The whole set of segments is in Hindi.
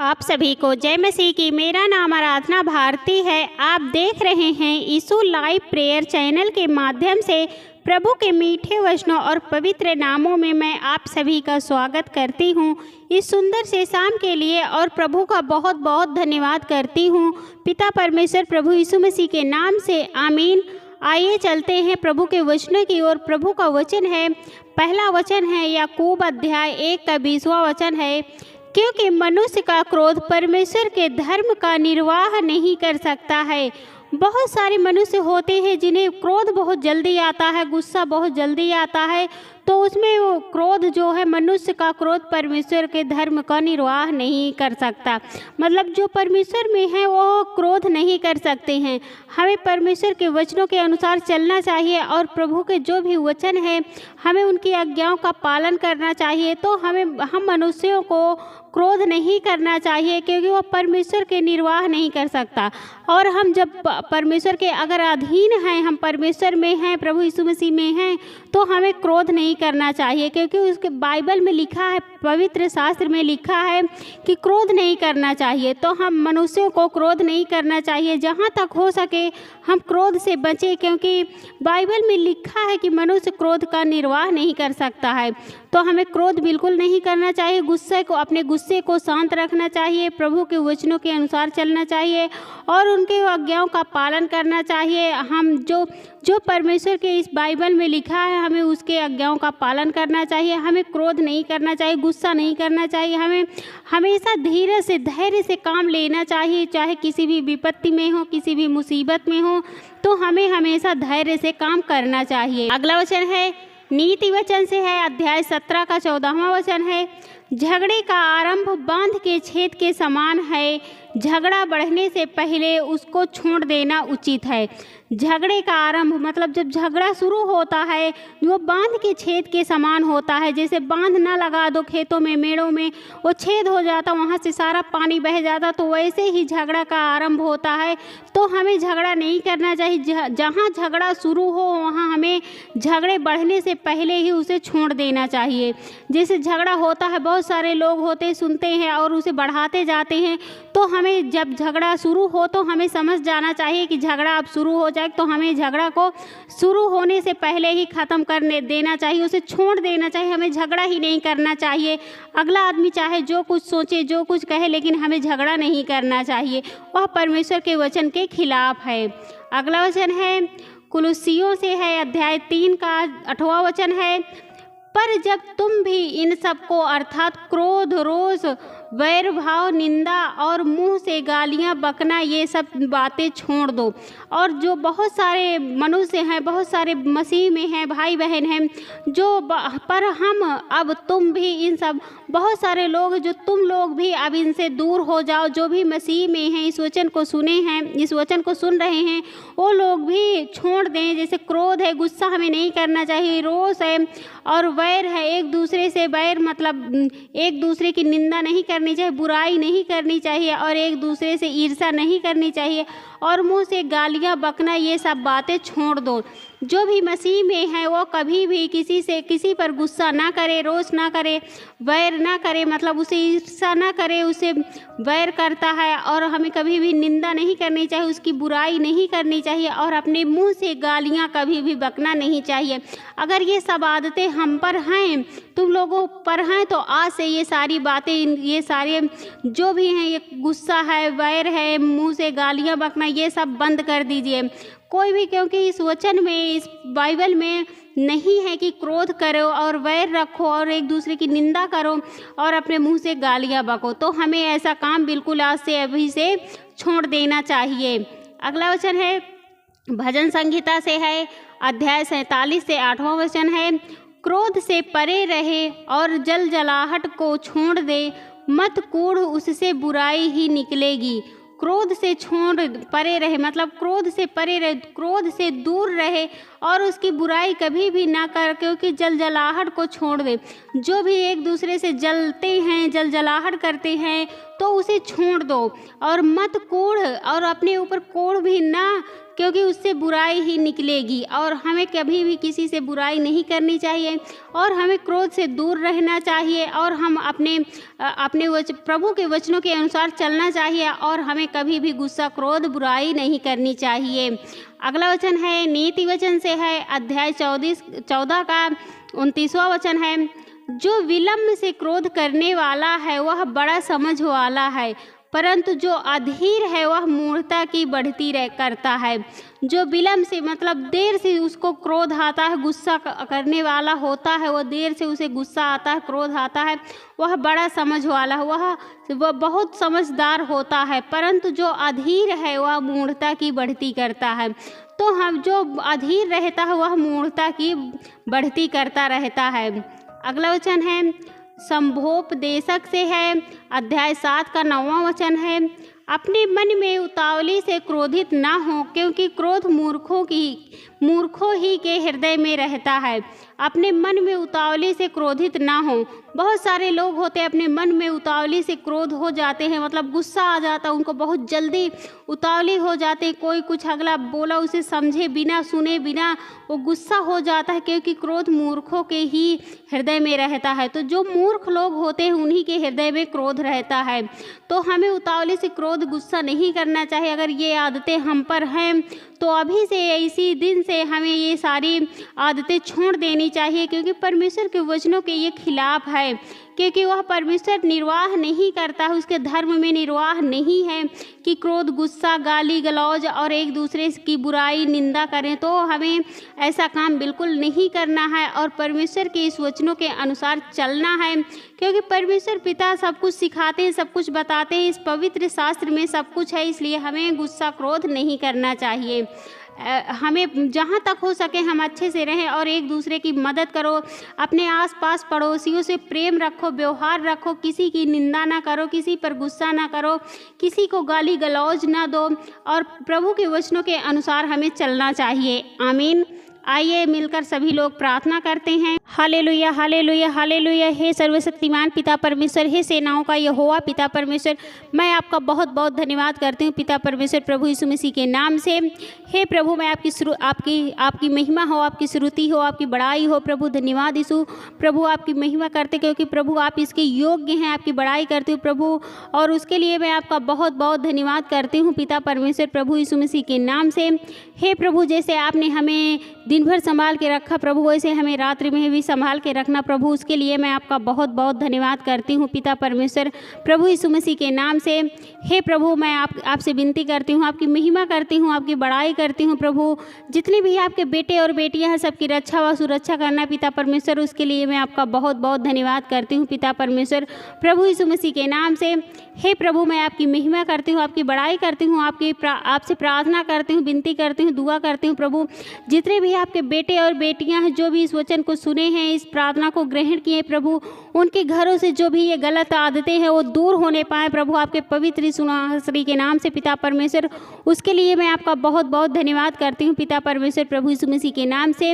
आप सभी को जय मसीह की। मेरा नाम आराधना भारती है। आप देख रहे हैं यीशु लाइव प्रेयर चैनल के माध्यम से प्रभु के मीठे वचनों और पवित्र नामों में मैं आप सभी का स्वागत करती हूँ इस सुंदर से शाम के लिए, और प्रभु का बहुत बहुत धन्यवाद करती हूँ पिता परमेश्वर प्रभु यीशु मसीह के नाम से, आमीन। आइए चलते हैं प्रभु के वचनों की ओर। प्रभु का वचन है, पहला वचन है याकूब अध्याय 1 का 20वां वचन है, क्योंकि मनुष्य का क्रोध परमेश्वर के धर्म का निर्वाह नहीं कर सकता है। बहुत सारे मनुष्य होते हैं जिन्हें क्रोध बहुत जल्दी आता है, गुस्सा बहुत जल्दी आता है, तो उसमें वो क्रोध जो है, मनुष्य का क्रोध परमेश्वर के धर्म का निर्वाह नहीं कर सकता। मतलब जो परमेश्वर में है वो क्रोध नहीं कर सकते हैं। हमें परमेश्वर के वचनों के अनुसार चलना चाहिए, और प्रभु के जो भी वचन है हमें उनकी आज्ञाओं का पालन करना चाहिए। तो हम मनुष्यों को क्रोध नहीं करना चाहिए, क्योंकि वो परमेश्वर के निर्वाह नहीं कर सकता। और हम जब परमेश्वर के अगर अधीन हैं, हम परमेश्वर में हैं, प्रभु यीशु मसीह में हैं, तो हमें क्रोध नहीं करना चाहिए, क्योंकि उसके बाइबल में लिखा है, पवित्र शास्त्र में लिखा है कि क्रोध नहीं करना चाहिए। तो हम मनुष्यों को क्रोध नहीं करना चाहिए। जहाँ तक हो सके हम क्रोध से बचें, क्योंकि बाइबल में लिखा है कि मनुष्य क्रोध का निर्वाह नहीं कर सकता है। तो हमें क्रोध बिल्कुल नहीं करना चाहिए। अपने गुस्से को शांत रखना चाहिए, प्रभु के वचनों के अनुसार चलना चाहिए और उनके आज्ञाओं का पालन करना चाहिए। हम जो परमेश्वर के इस बाइबल में लिखा है, हमें उसके आज्ञाओं का पालन करना चाहिए। हमें क्रोध नहीं करना चाहिए, गुस्सा नहीं करना चाहिए। हमें हमेशा धीरज से, धैर्य से काम लेना चाहिए, चाहे किसी भी विपत्ति में हो, किसी भी मुसीबत में हो, तो हमें हमेशा धैर्य से काम करना चाहिए। अगला वचन है, नीति वचन से है, अध्याय 17 का 14वां वचन है, झगड़े का आरंभ बांध के छेद के समान है, झगड़ा बढ़ने से पहले उसको छोड़ देना उचित है। झगड़े का आरंभ मतलब जब झगड़ा शुरू होता है वो बांध के छेद के समान होता है। जैसे बांध ना लगा दो खेतों में, मेड़ों में, वो छेद हो जाता, वहाँ से सारा पानी बह जाता, तो वैसे ही झगड़ा का आरंभ होता है। तो हमें झगड़ा नहीं करना चाहिए। जहाँ झगड़ा शुरू हो वहाँ हमें झगड़े बढ़ने से पहले ही उसे छोड़ देना चाहिए। जैसे झगड़ा होता है, बहुत सारे लोग होते सुनते हैं और उसे बढ़ाते जाते हैं, तो हमें जब झगड़ा शुरू हो तो हमें समझ जाना चाहिए कि झगड़ा अब शुरू हो जाए, तो हमें झगड़ा को शुरू होने से पहले ही ख़त्म कर देना चाहिए, उसे छोड़ देना चाहिए। हमें झगड़ा ही नहीं करना चाहिए। अगला आदमी चाहे जो कुछ सोचे, जो कुछ कहे, लेकिन हमें झगड़ा नहीं करना चाहिए, वह परमेश्वर के वचन के खिलाफ है। अगला वचन है, कुलुस्सियों से है, अध्याय 3 का 8वां वचन है, पर जब तुम भी इन सब को अर्थात क्रोध, रोष, वैर भाव, निंदा और मुंह से गालियां बकना, ये सब बातें छोड़ दो। और जो बहुत सारे मनुष्य हैं, बहुत सारे मसीह में हैं, भाई बहन हैं, पर हम अब तुम भी इन सब, बहुत सारे लोग जो तुम लोग भी अब इनसे दूर हो जाओ। जो भी मसीह में हैं, इस वचन को सुने हैं, इस वचन को सुन रहे हैं, वो लोग भी छोड़ दें। जैसे क्रोध है, गुस्सा हमें नहीं करना चाहिए, रोष है और वैर है, एक दूसरे से वैर मतलब एक दूसरे की निंदा नहीं करनी चाहिए, बुराई नहीं करनी चाहिए, और एक दूसरे से ईर्ष्या नहीं करनी चाहिए, और मुंह से गालियां बकना, ये सब बातें छोड़ दो। जो भी मसीह में है वो कभी भी किसी पर गुस्सा ना करे, रोष ना करे, वैर ना करे, मतलब उसे ईर्ष्या ना करे, उसे वैर करता है। और हमें कभी भी निंदा नहीं करनी चाहिए, उसकी बुराई नहीं करनी चाहिए, और अपने मुंह से गालियां कभी भी बकना नहीं चाहिए। अगर ये सब आदतें हम पर हैं, तुम लोगों पर हैं, तो आज से ये सारी बातें, ये सारे जो भी हैं, ये गुस्सा है, वैर है, मुंह से गालियां बकना, ये सब बंद कर दीजिए। कोई भी, क्योंकि इस वचन में, इस बाइबल में नहीं है कि क्रोध करो और वैर रखो और एक दूसरे की निंदा करो और अपने मुंह से गालियां बको। तो हमें ऐसा काम बिल्कुल आज से, अभी से छोड़ देना चाहिए। अगला वचन है, भजन संहिता से है, अध्याय 47 से 8वां वचन है, क्रोध से परे रहे और जलाहट को छोड़ दे, मत कूढ़, उससे बुराई ही निकलेगी। क्रोध से परे रहे मतलब क्रोध से परे रहे, क्रोध से दूर रहे और उसकी बुराई कभी भी ना कर, क्योंकि जलजलाहट को छोड़ दे। जो भी एक दूसरे से जलते हैं, जलजलाहट करते हैं, तो उसे छोड़ दो और मत कोढ़, और अपने ऊपर कोढ़ भी ना, क्योंकि उससे बुराई ही निकलेगी। और हमें कभी भी किसी से बुराई नहीं करनी चाहिए और हमें क्रोध से दूर रहना चाहिए और हम अपने प्रभु के वचनों के अनुसार चलना चाहिए और हमें कभी भी गुस्सा, क्रोध, बुराई नहीं करनी चाहिए। अगला वचन है नीति वचन से है, अध्याय 14 का 29वां वचन है, जो विलम्ब से क्रोध करने वाला है वह बड़ा समझ वाला है, परंतु जो अधीर है वह मूढ़ता की बढ़ती करता है। जो विलम्ब से मतलब देर से उसको क्रोध आता है, गुस्सा करने वाला होता है, वह देर से उसे गुस्सा आता है, क्रोध आता है, वह बड़ा समझ वाला है, वह बहुत समझदार होता है, परंतु जो अधीर है वह मूढ़ता की बढ़ती करता है। तो हम जो अधीर रहता है वह मूढ़ता की बढ़ती करता रहता है। अगला वचन है संभोपदेशक से है, अध्याय 7 का 9वां वचन है, अपने मन में उतावली से क्रोधित ना हो, क्योंकि क्रोध मूर्खों ही के हृदय में रहता है। अपने मन में उतावली से क्रोधित ना हो। बहुत सारे लोग होते हैं अपने मन में उतावली से क्रोध हो जाते हैं, मतलब गुस्सा आ जाता है उनको, बहुत जल्दी उतावली हो जाते हैं। कोई कुछ अगला बोला उसे समझे बिना, सुने बिना वो गुस्सा हो जाता है, क्योंकि क्रोध मूर्खों के ही हृदय में रहता है। तो जो मूर्ख लोग होते हैं उन्हीं के हृदय में क्रोध रहता है। तो हमें उतावली से क्रोध, गुस्सा नहीं करना चाहिए। अगर ये आदतें हम पर हैं तो अभी से, इसी दिन से हमें ये सारी आदतें छोड़ देनी चाहिए, क्योंकि परमेश्वर के वचनों के ये खिलाफ है, क्योंकि वह परमेश्वर निर्वाह नहीं करता है, उसके धर्म में निर्वाह नहीं है कि क्रोध, गुस्सा, गाली गलौज और एक दूसरे की बुराई, निंदा करें। तो हमें ऐसा काम बिल्कुल नहीं करना है और परमेश्वर के इस वचनों के अनुसार चलना है, क्योंकि परमेश्वर पिता सब कुछ सिखाते हैं, सब कुछ बताते हैं। इस पवित्र शास्त्र में सब कुछ है, इसलिए हमें गुस्सा, क्रोध नहीं करना चाहिए। हमें जहाँ तक हो सके हम अच्छे से रहें और एक दूसरे की मदद करो। अपने आसपास पड़ोसियों से प्रेम रखो, व्यवहार रखो, किसी की निंदा ना करो, किसी पर गुस्सा ना करो, किसी को गाली गलौज ना दो, और प्रभु के वचनों के अनुसार हमें चलना चाहिए। आमीन। आइए मिलकर सभी लोग प्रार्थना करते हैं। Hallelujah, hallelujah, hallelujah. हे सर्वशक्तिमान पिता परमेश्वर, हे सेनाओं का यहोवा पिता परमेश्वर, मैं आपका बहुत बहुत धन्यवाद करती हूँ पिता परमेश्वर, प्रभु यीशु मसीह के नाम से। हे प्रभु, मैं आपकी महिमा हो, आपकी श्रुति हो, आपकी बड़ाई हो। प्रभु धन्यवाद यीशु, प्रभु आपकी महिमा करते, क्योंकि प्रभु आप इसके योग्य हैं, आपकी बड़ाई करती हूँ प्रभु, और उसके लिए मैं आपका बहुत बहुत धन्यवाद करती हूँ पिता परमेश्वर, प्रभु यीशु मसीह के नाम से। हे प्रभु, जैसे आपने हमें दिन भर संभाल के रखा प्रभु, वैसे हमें रात्रि में भी संभाल के रखना प्रभु, उसके लिए मैं आपका बहुत बहुत धन्यवाद करती हूँ पिता परमेश्वर, प्रभु यीशु मसीह के नाम से। हे प्रभु, मैं आपसे विनती करती हूँ, आपकी महिमा करती हूँ, आपकी बड़ाई करती हूँ प्रभु। जितने भी आपके बेटे और बेटियाँ हैं सबकी रक्षा व सुरक्षा करना पिता परमेश्वर, उसके लिए मैं आपका बहुत बहुत धन्यवाद करती हूँ पिता परमेश्वर, प्रभु यीशु मसीह के नाम से। हे प्रभु, मैं आपकी महिमा करती हूँ, आपकी बड़ाई करती हूँ, आपसे प्रार्थना करती हूँ, विनती करती हूँ, दुआ करती हूँ प्रभु। जितने भी आपके बेटे और बेटियां हैं जो भी इस वचन को सुने हैं, इस प्रार्थना को ग्रहण किए प्रभु, उनके घरों से जो भी ये गलत आदतें हैं वो दूर होने पाए प्रभु, आपके पवित्र सुनाश्री के नाम से पिता परमेश्वर, उसके लिए मैं आपका बहुत बहुत धन्यवाद करती हूँ पिता परमेश्वर, प्रभु यीशु मसीह के नाम से।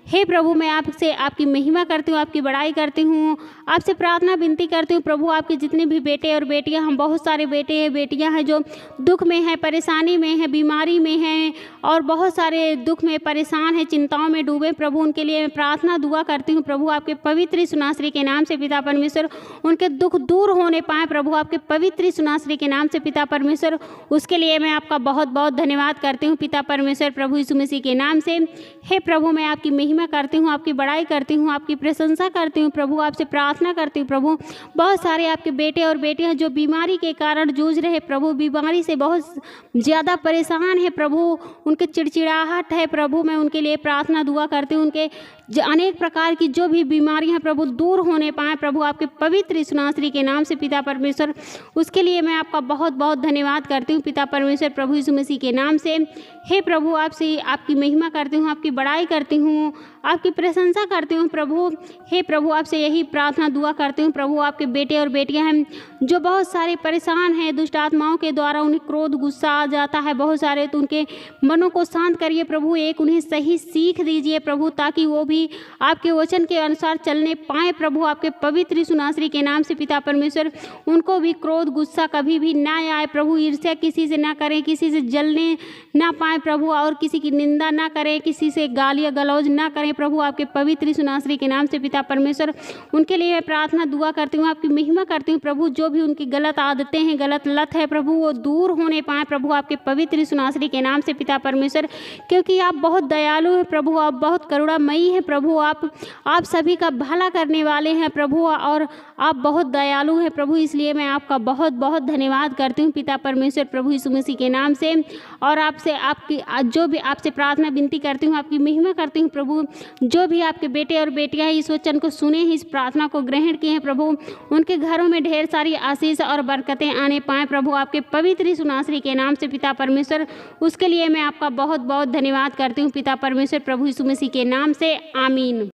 हे प्रभु, मैं आपसे आपकी महिमा करती हूँ, आपकी बड़ाई करती हूँ, आपसे प्रार्थना विनती करती हूँ प्रभु। आपके जितने भी बेटे और बेटियां, हम बहुत सारे बेटे बेटियां हैं जो दुख में हैं, परेशानी में हैं, बीमारी में हैं और बहुत सारे दुख में परेशान हैं, चिंताओं में डूबे प्रभु, उनके लिए मैं प्रार्थना दुआ करती हूँ प्रभु, आपके पवित्र सुनाश्री के नाम से पिता परमेश्वर, उनके दुख दूर होने पाए प्रभु, आपके पवित्र सुनाश्री के नाम से पिता परमेश्वर, उसके लिए मैं आपका बहुत बहुत धन्यवाद करती हूँ पिता परमेश्वर, प्रभु यीशु मसीह के नाम से। हे प्रभु, मैं आपकी महिमा करती हूँ, आपकी बड़ाई करती हूँ, आपकी प्रशंसा करती हूँ प्रभु, आपसे प्रार्थना करती हूँ प्रभु। बहुत सारे आपके बेटे और बेटियां जो बीमारी के कारण जूझ रहे प्रभु, बीमारी से बहुत ज़्यादा परेशान है प्रभु, उनके चिड़चिड़ाहट है प्रभु, मैं उनके लिए प्रार्थना दुआ करती हूँ, उनके अनेक प्रकार की जो भी बीमारियां हैं प्रभु दूर होने पाए प्रभु आपके पवित्र यीशु नासरी के नाम से पिता परमेश्वर। उसके लिए मैं आपका बहुत बहुत धन्यवाद करती हूँ पिता परमेश्वर प्रभु यीशु मसीह के नाम से। हे प्रभु, आपसे आपकी महिमा करती हूँ, आपकी बड़ाई करती हूँ, आपकी प्रशंसा करती हूँ प्रभु। हे प्रभु, आपसे यही प्रार्थना दुआ करती हूँ प्रभु, आपके बेटे और बेटियां हैं जो बहुत सारे परेशान हैं, दुष्ट आत्माओं के द्वारा उन्हें क्रोध गुस्सा आ जाता है बहुत सारे, तो उनके मनों को शांत करिए प्रभु, एक उन्हें सही सीख दीजिए प्रभु, ताकि वो भी आपके वचन के अनुसार चलने पाए प्रभु, आपके पवित्र यीशु नासरी के नाम से पिता परमेश्वर। उनको भी क्रोध गुस्सा कभी भी ना आए प्रभु, ईर्ष्या किसी से ना करें, किसी से जलने ना पाए प्रभु, और किसी की निंदा ना करें, किसी से गालियाँ गलौज ना करें प्रभु, आपके पवित्र यीशु नासरी के नाम से पिता परमेश्वर। उनके लिए मैं प्रार्थना दुआ करती हूँ, आपकी महिमा करती हूँ प्रभु, जो भी उनकी गलत आदतें हैं, गलत लत है प्रभु, वो दूर होने पाए प्रभु, आपके पवित्र यीशु नासरी के नाम से पिता परमेश्वर। क्योंकि आप बहुत दयालु हैं प्रभु, आप बहुत करुणामयी हैं प्रभु, आप सभी का भला करने वाले हैं प्रभु, और आप बहुत दयालु हैं प्रभु, इसलिए मैं आपका बहुत बहुत धन्यवाद करती हूँ पिता परमेश्वर प्रभु यीशु मसीह के नाम से। और आपसे आपकी जो भी आपसे प्रार्थना विनती करती हूँ, आपकी महिमा करती हूँ प्रभु, जो भी आपके बेटे और बेटियां इस वचन को सुने हैं, इस प्रार्थना को ग्रहण किए हैं प्रभु, उनके घरों में ढेर सारी आशीष और बरकतें आने पाएँ प्रभु, आपके पवित्र यीशु नासरी के नाम से पिता परमेश्वर। उसके लिए मैं आपका बहुत बहुत धन्यवाद करती हूँ पिता परमेश्वर प्रभु यीशु मसीह के नाम से, आमीन।